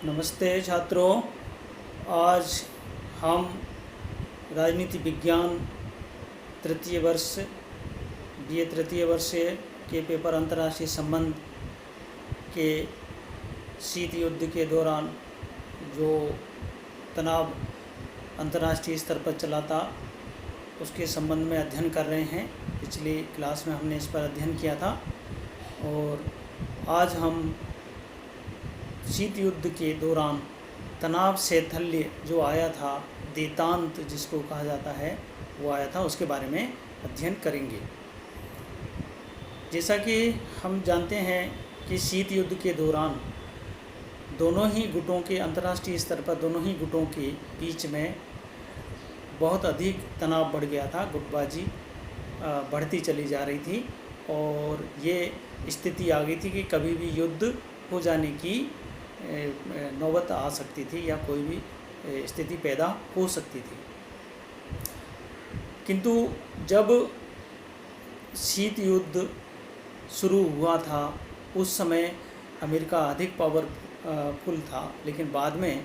नमस्ते छात्रों। आज हम राजनीति विज्ञान तृतीय वर्ष बीए तृतीय वर्ष के पेपर अंतर्राष्ट्रीय संबंध के शीत युद्ध के दौरान जो तनाव अंतर्राष्ट्रीय स्तर पर चला था उसके संबंध में अध्ययन कर रहे हैं। पिछली क्लास में हमने इस पर अध्ययन किया था और आज हम शीत युद्ध के दौरान तनाव शैथिल्य जो आया था, देतांत जिसको कहा जाता है, वो आया था, उसके बारे में अध्ययन करेंगे। जैसा कि हम जानते हैं कि शीत युद्ध के दौरान दोनों ही गुटों के अंतर्राष्ट्रीय स्तर पर दोनों ही गुटों के बीच में बहुत अधिक तनाव बढ़ गया था। गुटबाजी बढ़ती चली जा रही थी और ये स्थिति आ गई थी कि कभी भी युद्ध हो जाने की नौबत आ सकती थी या कोई भी स्थिति पैदा हो सकती थी। किंतु जब शीत युद्ध शुरू हुआ था उस समय अमेरिका अधिक पावरफुल था, लेकिन बाद में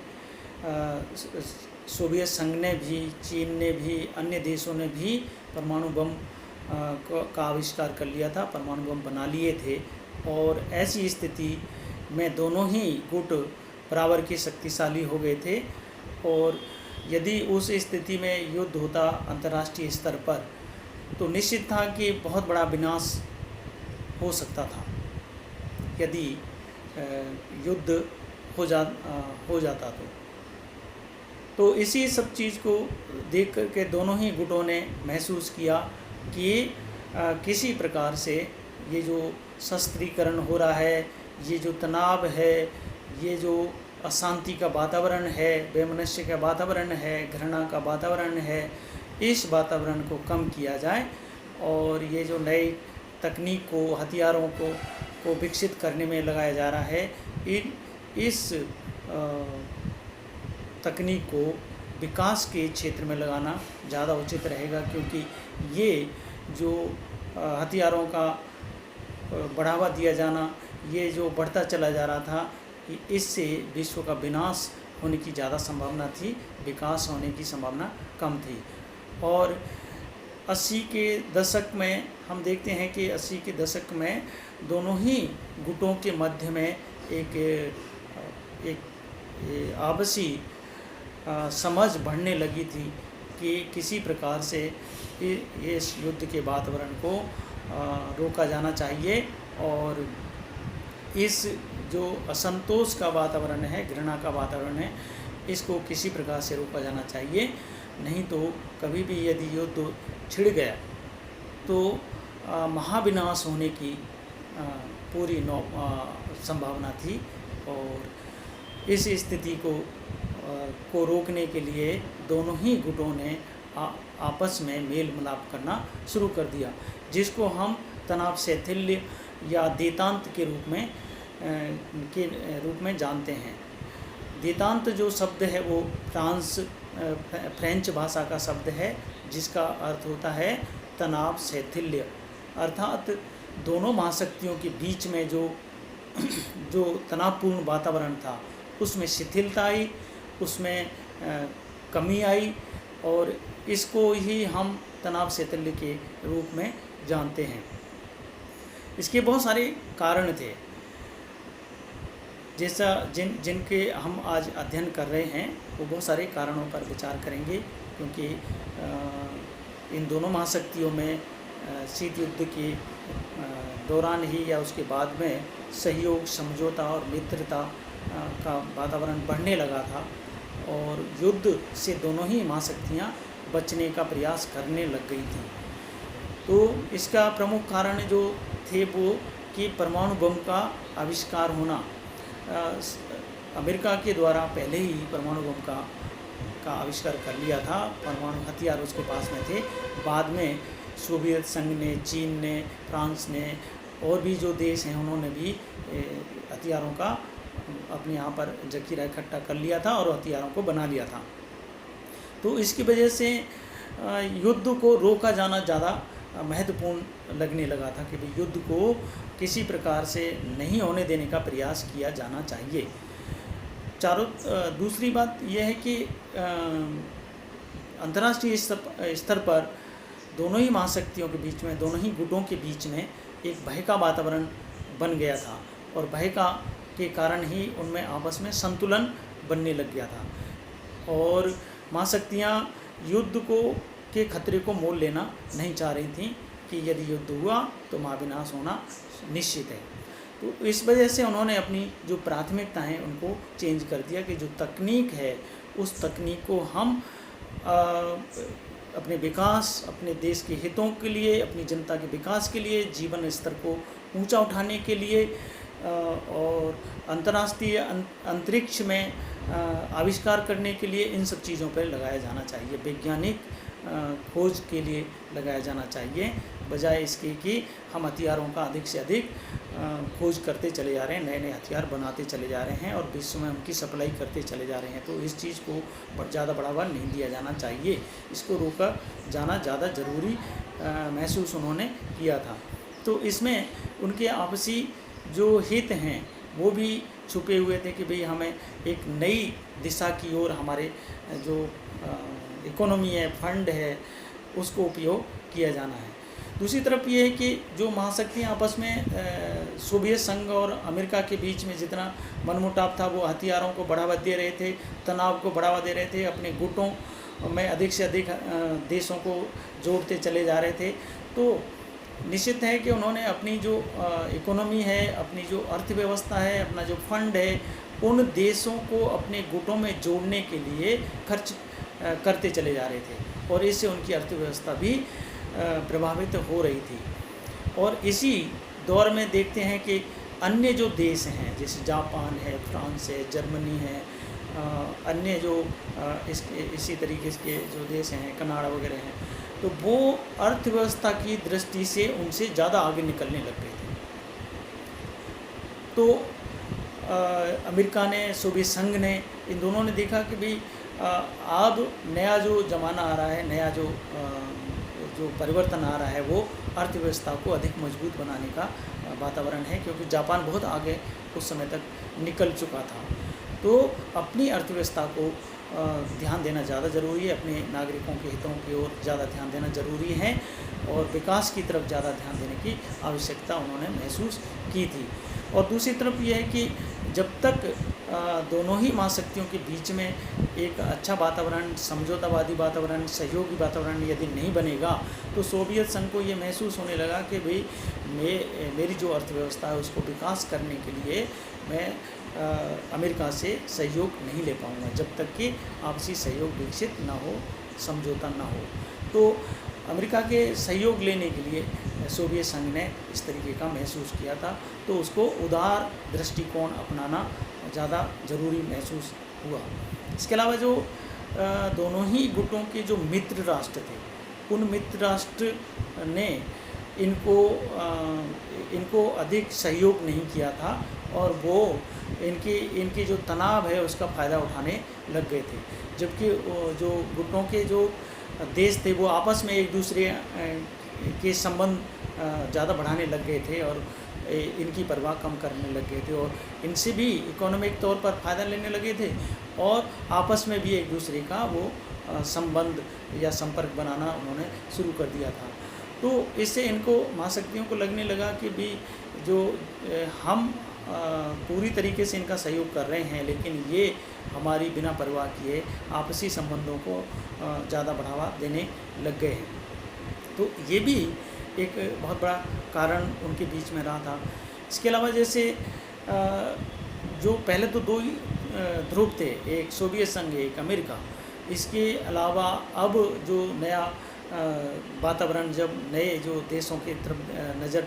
सोवियत संघ ने भी, चीन ने भी, अन्य देशों ने भी परमाणु बम का आविष्कार कर लिया था, परमाणु बम बना लिए थे। और ऐसी स्थिति में दोनों ही गुट बराबर के शक्तिशाली हो गए थे और यदि उस स्थिति में युद्ध होता अंतर्राष्ट्रीय स्तर पर तो निश्चित था कि बहुत बड़ा विनाश हो सकता था यदि युद्ध हो जाता तो इसी सब चीज़ को देख कर के दोनों ही गुटों ने महसूस किया कि किसी प्रकार से ये जो शस्त्रीकरण हो रहा है, ये जो तनाव है, ये जो अशांति का वातावरण है, वैमनस्य का वातावरण है, घृणा का वातावरण है, इस वातावरण को कम किया जाए और ये जो नई तकनीक को, हथियारों को विकसित करने में लगाया जा रहा है, इस तकनीक को विकास के क्षेत्र में लगाना ज़्यादा उचित रहेगा, क्योंकि ये जो हथियारों का बढ़ावा दिया जाना, ये जो बढ़ता चला जा रहा था, इससे विश्व का विनाश होने की ज़्यादा संभावना थी, विकास होने की संभावना कम थी। और 80 के दशक में हम देखते हैं कि 80 के दशक में दोनों ही गुटों के मध्य में एक आपसी समझ बढ़ने लगी थी कि किसी प्रकार से इस युद्ध के वातावरण को रोका जाना चाहिए और इस जो असंतोष का वातावरण है, घृणा का वातावरण है, इसको किसी प्रकार से रोका जाना चाहिए। नहीं तो कभी भी यदि युद्ध छिड़ गया तो महाविनाश होने की पूरी संभावना थी। और इस स्थिति को रोकने के लिए दोनों ही गुटों ने आपस में मेल मिलाप करना शुरू कर दिया, जिसको हम तनाव शैथिल्य या देतांत के रूप में जानते हैं। देतांत जो शब्द है वो फ्रेंच भाषा का शब्द है, जिसका अर्थ होता है तनाव शैथिल्य। अर्थात दोनों महाशक्तियों के बीच में जो तनावपूर्ण वातावरण था उसमें शिथिलता आई, उसमें कमी आई और इसको ही हम तनाव शैथिल्य के रूप में जानते हैं। इसके बहुत सारे कारण थे, जैसा जिनके हम आज अध्ययन कर रहे हैं, वो बहुत सारे कारणों पर विचार करेंगे, क्योंकि इन दोनों महाशक्तियों में शीत युद्ध के दौरान ही या उसके बाद में सहयोग, समझौता और मित्रता का वातावरण बढ़ने लगा था और युद्ध से दोनों ही महाशक्तियाँ बचने का प्रयास करने लग गई थी। तो इसका प्रमुख कारण जो थे वो कि परमाणु बम का आविष्कार होना। अमेरिका के द्वारा पहले ही परमाणु बम का आविष्कार कर लिया था, परमाणु हथियार उसके पास में थे। बाद में सोवियत संघ ने, चीन ने, फ्रांस ने और भी जो देश हैं उन्होंने भी हथियारों का अपने यहाँ पर जखीरा इकट्ठा कर लिया था और हथियारों को बना लिया था। तो इसकी वजह से युद्ध को रोका जाना ज़्यादा महत्वपूर्ण लगने लगा था कि युद्ध को किसी प्रकार से नहीं होने देने का प्रयास किया जाना चाहिए। दूसरी बात यह है कि अंतर्राष्ट्रीय स्तर पर दोनों ही महाशक्तियों के बीच में, दोनों ही गुटों के बीच में एक भय का वातावरण बन गया था, और भय के कारण ही उनमें आपस में संतुलन बनने लग गया था। और महाशक्तियाँ युद्ध के खतरे को मोल लेना नहीं चाह रही थीं कि यदि युद्ध हुआ तो महाविनाश होना निश्चित है। तो इस वजह से उन्होंने अपनी जो प्राथमिकता हैं उनको चेंज कर दिया कि जो तकनीक है उस तकनीक को हम अपने विकास, अपने देश के हितों के लिए, अपनी जनता के विकास के लिए, जीवन स्तर को ऊंचा उठाने के लिए और अंतर्राष्ट्रीय अंतरिक्ष में आविष्कार करने के लिए इन सब चीज़ों पर लगाया जाना चाहिए। वैज्ञानिक खोज के लिए लगाया जाना चाहिए, बजाय इसके कि हम हथियारों का अधिक से अधिक खोज करते चले जा रहे हैं, नए नए हथियार बनाते चले जा रहे हैं और विश्व में उनकी सप्लाई करते चले जा रहे हैं। तो इस चीज़ को ज़्यादा बढ़ावा नहीं दिया जाना चाहिए, इसको रोका जाना ज़्यादा ज़रूरी महसूस उन्होंने किया था। तो इसमें उनके आपसी जो हित हैं वो भी छुपे हुए थे कि भाई हमें एक नई दिशा की ओर हमारे जो इकोनॉमी है, फंड है, उसको उपयोग किया जाना है। दूसरी तरफ ये है कि जो महाशक्तियाँ आपस में सोवियत संघ और अमेरिका के बीच में जितना मनमुटाव था, वो हथियारों को बढ़ावा दे रहे थे, तनाव को बढ़ावा दे रहे थे, अपने गुटों में अधिक से अधिक देशों को जोड़ते चले जा रहे थे। तो निश्चित है कि उन्होंने अपनी जो इकोनॉमी है, अपनी जो अर्थव्यवस्था है, अपना जो फंड है, उन देशों को अपने गुटों में जोड़ने के लिए खर्च करते चले जा रहे थे और इससे उनकी अर्थव्यवस्था भी प्रभावित हो रही थी। और इसी दौर में देखते हैं कि अन्य जो देश हैं जैसे जापान है, फ्रांस है, जर्मनी है, अन्य जो इसी तरीके के जो देश हैं, कनाडा वगैरह हैं, तो वो अर्थव्यवस्था की दृष्टि से उनसे ज़्यादा आगे निकलने लग गए थे। तो अमेरिका ने, सोवियत संघ ने, इन दोनों ने देखा कि भाई अब नया जो ज़माना आ रहा है, नया जो परिवर्तन आ रहा है, वो अर्थव्यवस्था को अधिक मजबूत बनाने का वातावरण है, क्योंकि जापान बहुत आगे उस समय तक निकल चुका था। तो अपनी अर्थव्यवस्था को ध्यान देना ज़्यादा ज़रूरी है, अपने नागरिकों के हितों की ओर ज़्यादा ध्यान देना ज़रूरी है और विकास की तरफ ज़्यादा ध्यान देने की आवश्यकता उन्होंने महसूस की थी। और दूसरी तरफ यह है कि जब तक दोनों ही महाशक्तियों के बीच में एक अच्छा वातावरण, समझौतावादी वातावरण, सहयोगी वातावरण यदि नहीं बनेगा, तो सोवियत संघ को ये महसूस होने लगा कि भाई मेरी जो अर्थव्यवस्था है उसको विकास करने के लिए मैं अमेरिका से सहयोग नहीं ले पाऊँगा जब तक कि आपसी सहयोग विकसित ना हो, समझौता ना हो। तो अमेरिका के सहयोग लेने के लिए सोवियत संघ ने इस तरीके का महसूस किया था, तो उसको उदार दृष्टिकोण अपनाना ज़्यादा ज़रूरी महसूस हुआ। इसके अलावा जो दोनों ही गुटों के जो मित्र राष्ट्र थे, उन मित्र राष्ट्र ने इनको अधिक सहयोग नहीं किया था और वो इनके जो तनाव है उसका फ़ायदा उठाने लग गए थे। जबकि जो गुटों के जो देश थे वो आपस में एक दूसरे के संबंध ज़्यादा बढ़ाने लग गए थे और इनकी परवाह कम करने लग गए थे और इनसे भी इकोनॉमिक तौर पर फ़ायदा लेने लगे थे और आपस में भी एक दूसरे का वो संबंध या संपर्क बनाना उन्होंने शुरू कर दिया था। तो इससे इनको महाशक्तियों को लगने लगा कि भी जो हम पूरी तरीके से इनका सहयोग कर रहे हैं, लेकिन ये हमारी बिना परवाह किए आपसी संबंधों को ज़्यादा बढ़ावा देने लग गए हैं। तो ये भी एक बहुत बड़ा कारण उनके बीच में रहा था। इसके अलावा जैसे जो पहले तो दो ही ध्रुव थे, एक सोवियत संघ, एक अमेरिका। इसके अलावा अब जो नया वातावरण, जब नए जो देशों की तरफ नज़र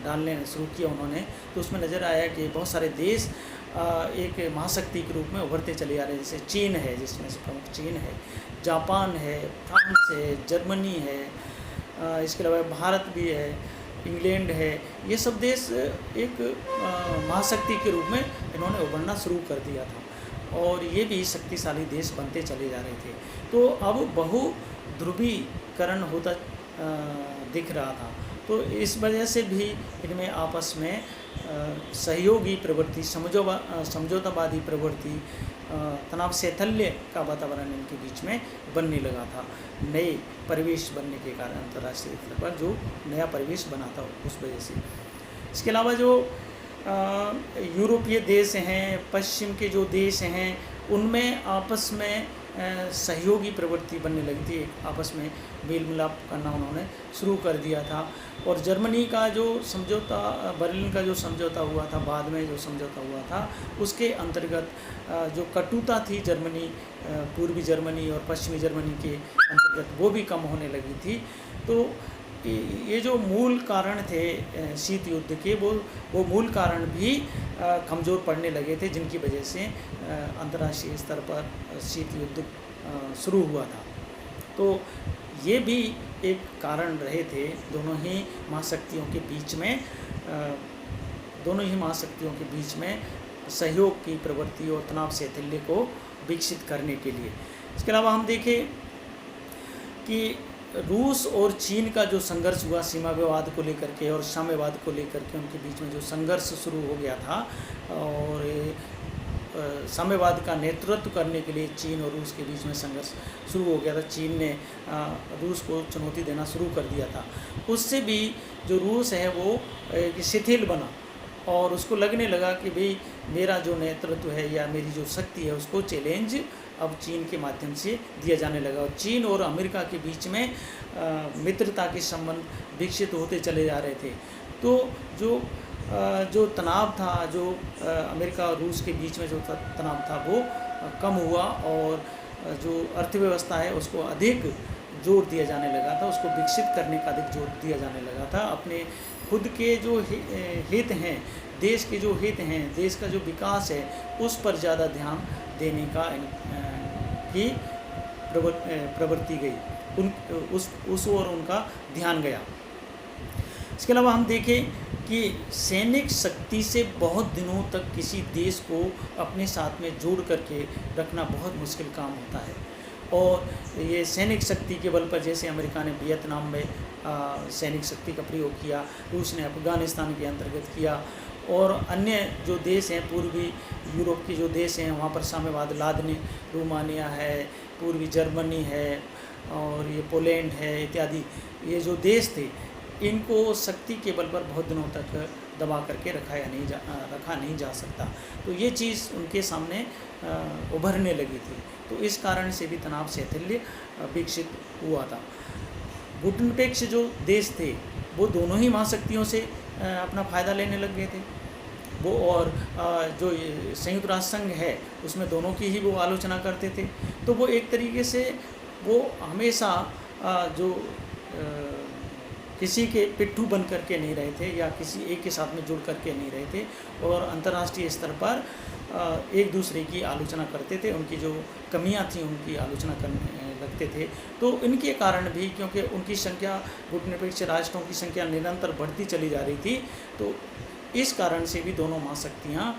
डालने शुरू किया उन्होंने, तो उसमें नज़र आया कि बहुत सारे देश एक महाशक्ति के रूप में उभरते चले जा रहे हैं। जैसे चीन है, जिसमें से प्रमुख चीन है, जापान है, फ्रांस है, जर्मनी है, इसके अलावा भारत भी है, इंग्लैंड है। ये सब देश एक महाशक्ति के रूप में इन्होंने उभरना शुरू कर दिया था और ये भी शक्तिशाली देश बनते चले जा रहे थे। तो अब बहुध्रुवीकरण होता दिख रहा था। तो इस वजह से भी इनमें आपस में सहयोगी प्रवृत्ति, समझौतावादी प्रवृत्ति, तनाव शैथिल्य का वातावरण इनके बीच में बनने लगा था, नए परिवेश बनने के कारण अंतर्राष्ट्रीय स्तर पर जो नया परिवेश बना था उस वजह से। इसके अलावा जो यूरोपीय देश हैं, पश्चिम के जो देश हैं, उनमें आपस में सहयोगी प्रवृत्ति बनने लगी थी, आपस में मेल मिलाप करना उन्होंने शुरू कर दिया था। और जर्मनी का जो समझौता, बर्लिन का जो समझौता हुआ था, बाद में जो समझौता हुआ था, उसके अंतर्गत जो कटुता थी जर्मनी, पूर्वी जर्मनी और पश्चिमी जर्मनी के अंतर्गत, वो भी कम होने लगी थी। तो ये जो मूल कारण थे शीत युद्ध के, वो मूल कारण भी कमज़ोर पड़ने लगे थे, जिनकी वजह से अंतर्राष्ट्रीय स्तर पर शीत युद्ध शुरू हुआ था। तो ये भी एक कारण रहे थे दोनों ही महाशक्तियों के बीच में सहयोग की प्रवृत्ति और तनाव शैथिल्य को विकसित करने के लिए। इसके अलावा हम देखें कि रूस और चीन का जो संघर्ष हुआ सीमा विवाद को लेकर के और साम्यवाद को लेकर के, उनके बीच में जो संघर्ष शुरू हो गया था, और साम्यवाद का नेतृत्व करने के लिए चीन और रूस के बीच में संघर्ष शुरू हो गया था। चीन ने रूस को चुनौती देना शुरू कर दिया था। उससे भी जो रूस है वो शिथिल बना और उसको लगने लगा कि भाई मेरा जो नेतृत्व है या मेरी जो शक्ति है, उसको चैलेंज अब चीन के माध्यम से दिया जाने लगा। और चीन और अमेरिका के बीच में मित्रता के संबंध विकसित होते चले जा रहे थे। तो जो तनाव था, जो अमेरिका और रूस के बीच में जो तनाव था, वो कम हुआ और जो अर्थव्यवस्था है उसको अधिक जोर दिया जाने लगा था, उसको विकसित करने का अधिक जोर दिया जाने लगा था। अपने खुद के जो हित हैं, देश के जो हित हैं, देश का जो विकास है, उस पर ज़्यादा ध्यान देने का की प्रवृत्ति गई, उस ओर उनका ध्यान गया। इसके अलावा हम देखें कि सैनिक शक्ति से बहुत दिनों तक किसी देश को अपने साथ में जोड़ करके रखना बहुत मुश्किल काम होता है। और ये सैनिक शक्ति के बल पर, जैसे अमेरिका ने वियतनाम में सैनिक शक्ति का प्रयोग किया, रूस ने अफगानिस्तान के अंतर्गत किया, और अन्य जो देश हैं, पूर्वी यूरोप के जो देश हैं, वहाँ पर साम्यवाद लादने, रोमानिया है, पूर्वी जर्मनी है, और ये पोलैंड है इत्यादि, ये जो देश थे, इनको शक्ति के बल पर बहुत दिनों तक दबा करके रखा नहीं जा सकता। तो ये चीज़ उनके सामने उभरने लगी थी। तो इस कारण से भी तनाव शैथिल्य विकसित हुआ था। गुटनिरपेक्ष जो देश थे, वो दोनों ही महाशक्तियों से अपना फ़ायदा लेने लग गए थे। वो और जो संयुक्त राष्ट्र संघ है, उसमें दोनों की ही वो आलोचना करते थे। तो वो एक तरीके से वो हमेशा जो किसी के पिट्ठू बन करके नहीं रहे थे, या किसी एक के साथ में जुड़ करके नहीं रहे थे, और अंतर्राष्ट्रीय स्तर पर एक दूसरे की आलोचना करते थे, उनकी जो कमियां थी उनकी आलोचना करने लगते थे। तो इनके कारण भी, क्योंकि उनकी संख्या, गुटनिरपेक्ष राष्ट्रों की संख्या निरंतर बढ़ती चली जा रही थी, तो इस कारण से भी दोनों महाशक्तियाँ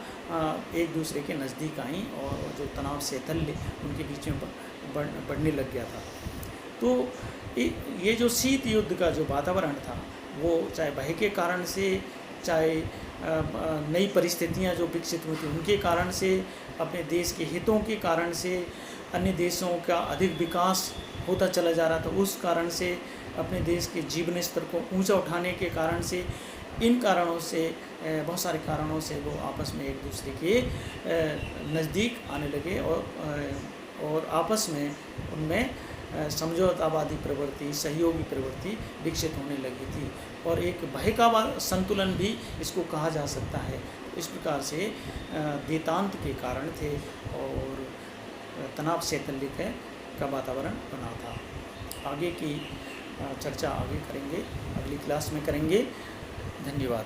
एक दूसरे के नज़दीक आईं और जो तनाव शैथिल्य उनके बीच में बढ़ने लग गया था। तो ये जो शीत युद्ध का जो वातावरण था, वो चाहे भय के कारण से, चाहे नई परिस्थितियां जो विकसित हुई थी उनके कारण से, अपने देश के हितों के कारण से, अन्य देशों का अधिक विकास होता चला जा रहा था, उस कारण से, अपने देश के जीवन स्तर को ऊंचा उठाने के कारण से, इन कारणों से, बहुत सारे कारणों से वो आपस में एक दूसरे के नज़दीक आने लगे, और आपस में उनमें समझौतावादी प्रवृत्ति, सहयोगी प्रवृत्ति विकसित होने लगी थी। और एक भय का संतुलन भी इसको कहा जा सकता है। इस प्रकार से देतांत के कारण थे और तनाव शैथिल्य का वातावरण बना था। आगे की चर्चा आगे करेंगे, अगली क्लास में करेंगे। धन्यवाद।